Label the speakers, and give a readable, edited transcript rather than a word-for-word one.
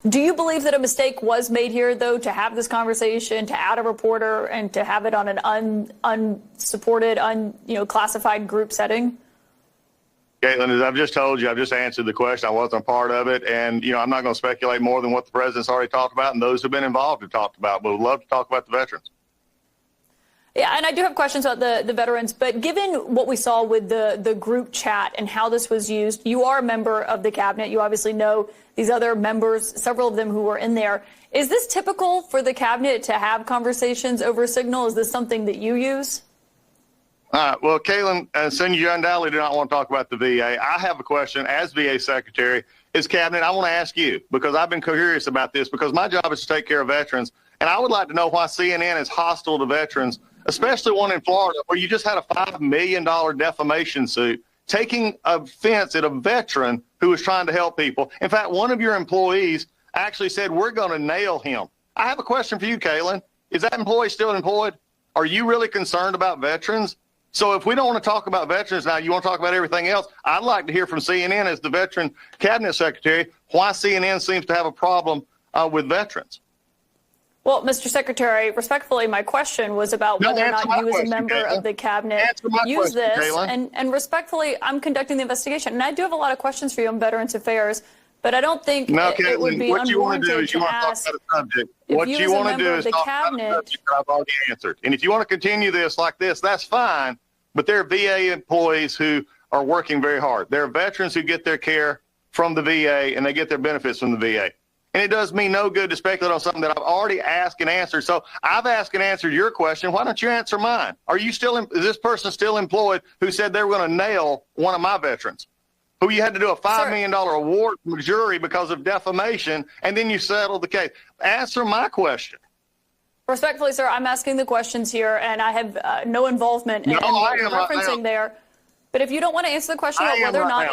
Speaker 1: Do you believe that a mistake was made here, though, to have this conversation, to add a reporter, and to have it on an unsupported, classified group setting?
Speaker 2: Kaitlan, as I've just told you, I've just answered the question. I wasn't a part of it. And, I'm not going to speculate more than what the president's already talked about and those who've been involved have talked about. But we'd love to talk about the veterans.
Speaker 1: Yeah, and I do have questions about the veterans, but given what we saw with the group chat and how this was used, you are a member of the cabinet. You obviously know these other members, several of them who were in there. Is this typical for the cabinet to have conversations over Signal? Is this something that you use?
Speaker 2: Well, Kaitlan, since you undoubtedly do not want to talk about the VA, I have a question as VA Secretary. As Cabinet, I want to ask you, because I've been curious about this, because my job is to take care of veterans, and I would like to know why CNN is hostile to veterans, especially one in Florida, where you just had a $5 million defamation suit taking offense at a veteran who was trying to help people. In fact, one of your employees actually said, we're going to nail him. I have a question for you, Kaitlan. Is that employee still employed? Are you really concerned about veterans? So if we don't want to talk about veterans now, you want to talk about everything else, I'd like to hear from CNN as the Veteran Cabinet Secretary why CNN seems to have a problem with veterans.
Speaker 1: Well, Mr. Secretary, respectfully, my question was about whether or not you as a member of the cabinet use this. And respectfully, I'm conducting the investigation. And I do have a lot of questions for you on Veterans Affairs, but I don't think it would be unwarranted to ask
Speaker 2: What you want to do is talk about a subject that I've already answered. And if you want to continue this like this, that's fine. But there are VA employees who are working very hard. There are veterans who get their care from the VA and they get their benefits from the VA. And it does me no good to speculate on something that I've already asked and answered. So I've asked and answered your question. Why don't you answer mine? Is this person still employed who said they were going to nail one of my veterans, who you had to do a $5 million award from the jury because of defamation, and then you settled the case? Answer my question.
Speaker 1: Respectfully, sir, I'm asking the questions here, and I have no involvement in what you're referencing there. But if you don't want to answer the question about whether or not